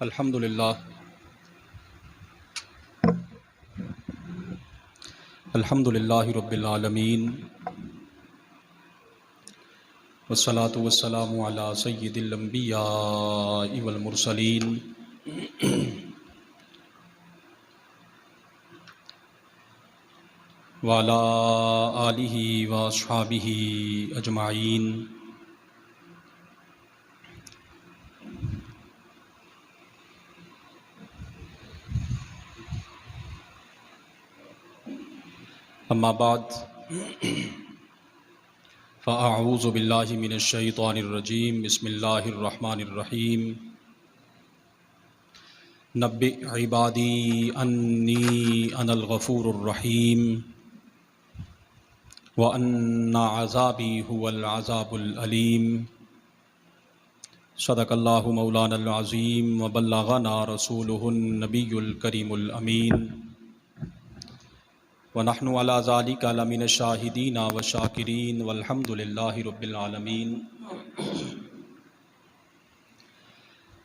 الحمد للہ رب العالمین والصلاة والسلام علی سید الانبیاء والمرسلین وعلی آلہ واصحابہ اجمعین۔ اما بعد فاعوذ باللہ من الشیطان الرجیم، بسم اللہ الرحمن الرحیم۔ نبئ عبادی انی انا الغفور الرحیم وان عذابی هو العذاب العلیم۔ صدق اللہ مولانا العظیم وبلغنا رسولہ النبی الکریم الامین، ونحن علی ذلک لمن الشاہدین والشاکرین والحمد للہ رب العالمین۔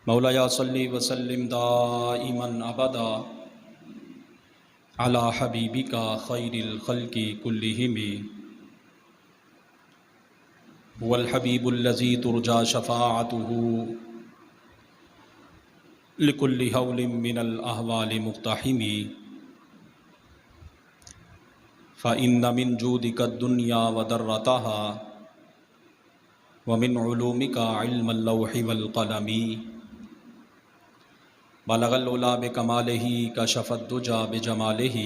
مولایا صلی وسلم دائما ابدا علی حبیبک خیر الخلق کلہم، هو الحبیب الذی ترجى شفاعته لكل هول من الاحوال مقتحم، فإن من جودك الدنيا وضرتها ومن علومك علم اللوح والقلم، بلغ العلا بكماله كشف الدجى بجماله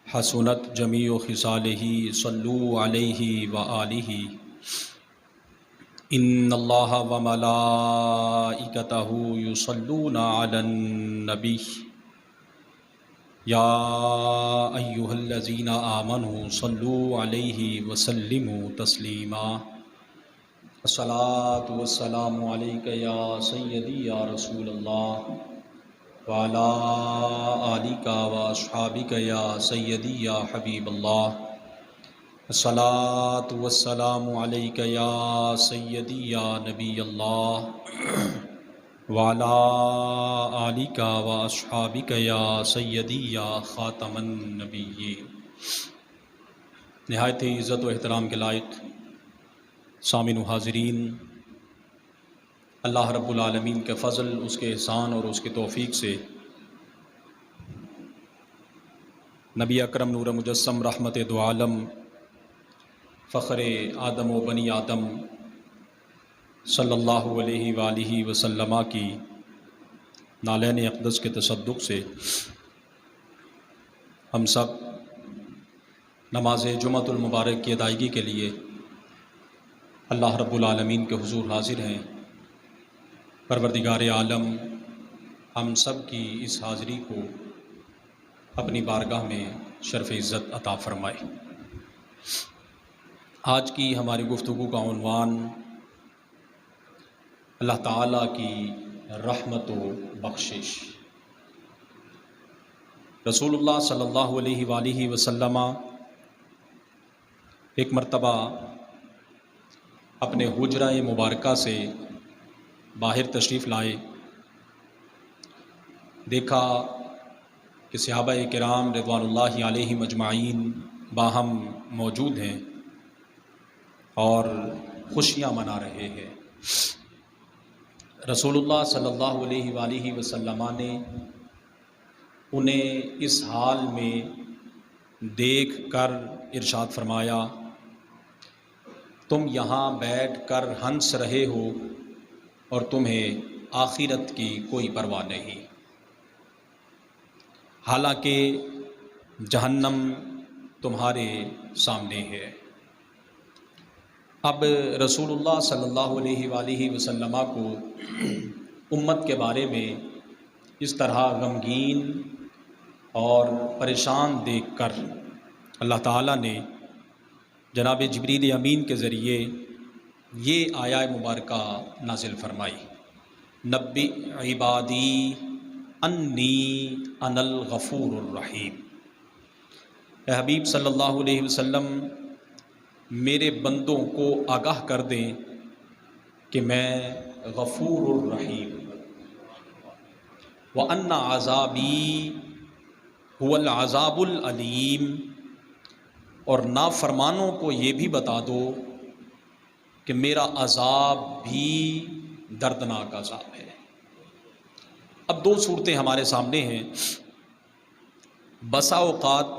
حسنت جميع خصاله، صلوا عليه وآله۔ إن الله وملائكته يصلون على النبي یا ایہا الذین آمنوا صلوا علیہ وسلموا تسلیما۔ الصلاۃ والسلام علیک یا سیدی یا رسول اللہ، وعلی آلک واصحابک یا سیدی یا حبیب اللہ۔ الصلاۃ والسلام علیک یا سیدی یا نبی اللہ، وعلی آلک واصحابک یا سیدی یا خاتم النبیین۔ نہایت ہی عزت و احترام کے لائق سامعین و حاضرین، اللہ رب العالمین کے فضل، اس کے احسان اور اس کی توفیق سے نبی اکرم نور مجسم رحمت دو عالم فخر آدم و بنی آدم صلی اللہ علیہ وآلہ وسلم کی نالین اقدس کے تصدق سے ہم سب نماز جمعۃ المبارک کی ادائیگی کے لیے اللہ رب العالمین کے حضور حاضر ہیں۔ پروردگار عالم ہم سب کی اس حاضری کو اپنی بارگاہ میں شرف عزت عطا فرمائے۔ آج کی ہماری گفتگو کا عنوان اللہ تعالیٰ کی رحمت و بخشش۔ رسول اللہ صلی اللہ علیہ وآلہ وسلم ایک مرتبہ اپنے حجرہ مبارکہ سے باہر تشریف لائے، دیکھا کہ صحابہ کرام رضوان اللہ علیہم اجمعین باہم موجود ہیں اور خوشیاں منا رہے ہیں۔ رسول اللہ صلی اللہ علیہ وآلہ وسلم نے انہیں اس حال میں دیکھ کر ارشاد فرمایا، تم یہاں بیٹھ کر ہنس رہے ہو اور تمہیں آخرت کی کوئی پرواہ نہیں، حالانکہ جہنم تمہارے سامنے ہے۔ اب رسول اللہ صلی اللہ علیہ وآلہ وسلم کو امت کے بارے میں اس طرح غمگین اور پریشان دیکھ کر اللہ تعالیٰ نے جناب جبریل امین کے ذریعے یہ آیہ مبارکہ نازل فرمائی، نبئ عبادی انی انا الغفور الرحیم۔ اے حبیب صلی اللہ علیہ وسلم، میرے بندوں کو آگاہ کر دیں کہ میں غفور الرحیم وَأَنَّ عَذَابِي هُوَ الْعَذَابُ الْأَلِيمُ، اور نافرمانوں کو یہ بھی بتا دو کہ میرا عذاب بھی دردناک عذاب ہے۔ اب دو صورتیں ہمارے سامنے ہیں۔ بسا اوقات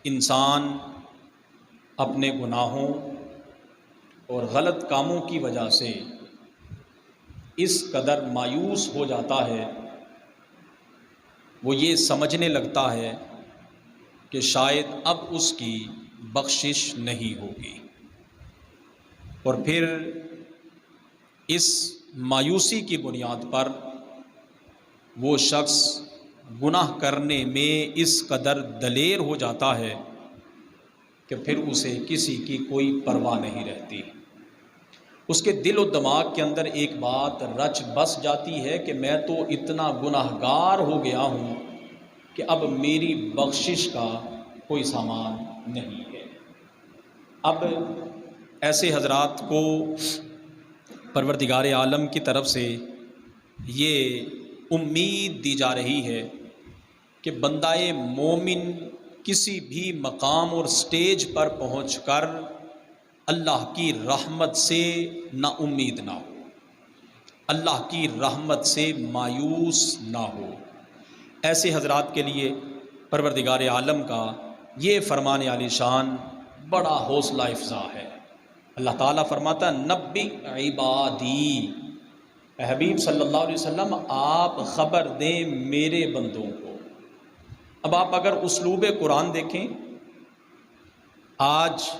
انسان اپنے گناہوں اور غلط کاموں کی وجہ سے اس قدر مایوس ہو جاتا ہے، وہ یہ سمجھنے لگتا ہے کہ شاید اب اس کی بخشش نہیں ہوگی، اور پھر اس مایوسی کی بنیاد پر وہ شخص گناہ کرنے میں اس قدر دلیر ہو جاتا ہے کہ پھر اسے کسی کی کوئی پرواہ نہیں رہتی۔ اس کے دل و دماغ کے اندر ایک بات رچ بس جاتی ہے کہ میں تو اتنا گناہگار ہو گیا ہوں کہ اب میری بخشش کا کوئی سامان نہیں ہے۔ اب ایسے حضرات کو پروردگار عالم کی طرف سے یہ امید دی جا رہی ہے کہ بندہ مومن کسی بھی مقام اور سٹیج پر پہنچ کر اللہ کی رحمت سے نا امید نہ ہو، اللہ کی رحمت سے مایوس نہ ہو۔ ایسے حضرات کے لیے پروردگار عالم کا یہ فرمان عالی شان بڑا حوصلہ افزا ہے۔ اللہ تعالیٰ فرماتا ہے نبی عبادی، اے حبیب صلی اللہ علیہ وسلم آپ خبر دیں میرے بندوں کو۔ اب آپ اگر اسلوب قرآن دیکھیں، آج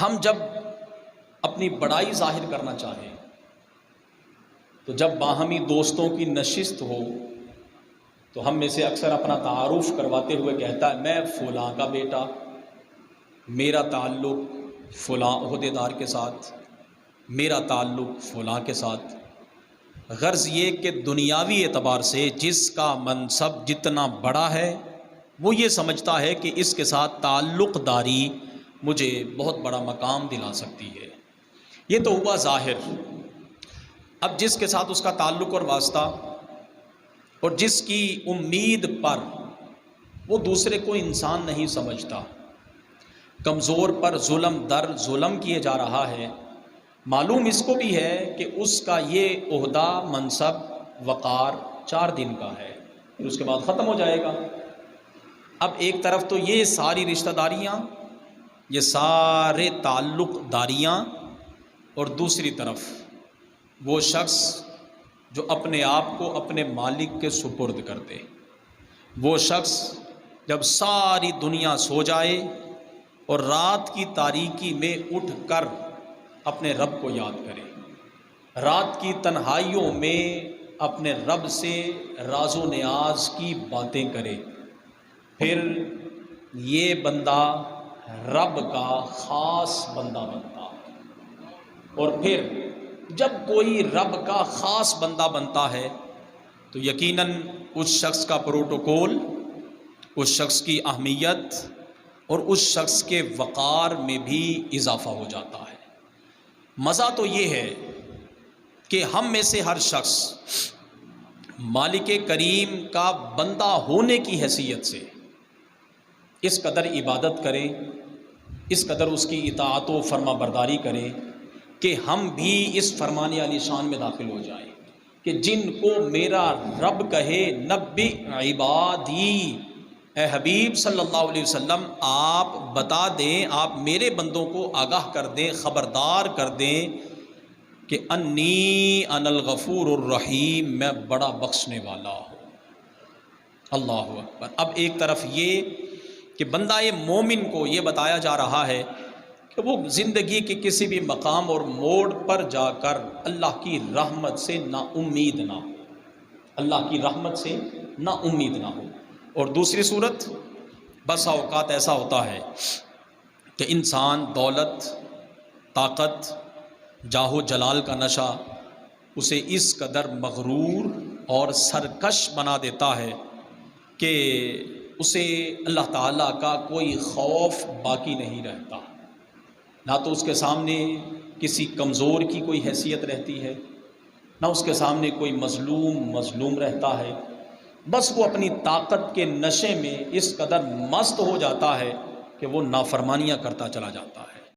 ہم جب اپنی بڑائی ظاہر کرنا چاہیں تو جب باہمی دوستوں کی نشست ہو تو ہم میں سے اکثر اپنا تعارف کرواتے ہوئے کہتا ہے میں فلاں کا بیٹا، میرا تعلق فلاں عہدیدار کے ساتھ، میرا تعلق فلاں کے ساتھ۔ غرض یہ کہ دنیاوی اعتبار سے جس کا منصب جتنا بڑا ہے وہ یہ سمجھتا ہے کہ اس کے ساتھ تعلق داری مجھے بہت بڑا مقام دلا سکتی ہے۔ یہ تو ہوا ظاہر۔ اب جس کے ساتھ اس کا تعلق اور واسطہ اور جس کی امید پر وہ دوسرے کو انسان نہیں سمجھتا، کمزور پر ظلم در ظلم کیے جا رہا ہے، معلوم اس کو بھی ہے کہ اس کا یہ عہدہ منصب وقار 4 دن کا ہے، پھر اس کے بعد ختم ہو جائے گا۔ اب ایک طرف تو یہ ساری رشتہ داریاں، یہ سارے تعلق داریاں، اور دوسری طرف وہ شخص جو اپنے آپ کو اپنے مالک کے سپرد کر دے، وہ شخص جب ساری دنیا سو جائے اور رات کی تاریکی میں اٹھ کر اپنے رب کو یاد کرے، رات کی تنہائیوں میں اپنے رب سے راز و نیاز کی باتیں کرے، پھر یہ بندہ رب کا خاص بندہ بنتا ہے۔ اور پھر جب کوئی رب کا خاص بندہ بنتا ہے تو یقیناً اس شخص کا پروٹوکول، اس شخص کی اہمیت اور اس شخص کے وقار میں بھی اضافہ ہو جاتا ہے۔ مزہ تو یہ ہے کہ ہم میں سے ہر شخص مالک کریم کا بندہ ہونے کی حیثیت سے اس قدر عبادت کرے، اس قدر اس کی اطاعت و فرما برداری کرے کہ ہم بھی اس فرمان عالی شان میں داخل ہو جائیں کہ جن کو میرا رب کہے نبی عبادی، اے حبیب صلی اللہ علیہ وسلم آپ بتا دیں، آپ میرے بندوں کو آگاہ کر دیں، خبردار کر دیں کہ انی انا الغفور الرحیم، میں بڑا بخشنے والا ہوں۔ اللہ اکبر۔ اب ایک طرف یہ کہ بندہ مومن کو یہ بتایا جا رہا ہے کہ وہ زندگی کے کسی بھی مقام اور موڑ پر جا کر اللہ کی رحمت سے نا امید نہ ہو، اللہ کی رحمت سے نا امید نہ ہو۔ اور دوسری صورت، بسا اوقات ایسا ہوتا ہے کہ انسان دولت، طاقت، جاہ و جلال کا نشہ اسے اس قدر مغرور اور سرکش بنا دیتا ہے کہ اسے اللہ تعالیٰ کا کوئی خوف باقی نہیں رہتا، نہ تو اس کے سامنے کسی کمزور کی کوئی حیثیت رہتی ہے، نہ اس کے سامنے کوئی مظلوم رہتا ہے، بس وہ اپنی طاقت کے نشے میں اس قدر مست ہو جاتا ہے کہ وہ نافرمانیاں کرتا چلا جاتا ہے۔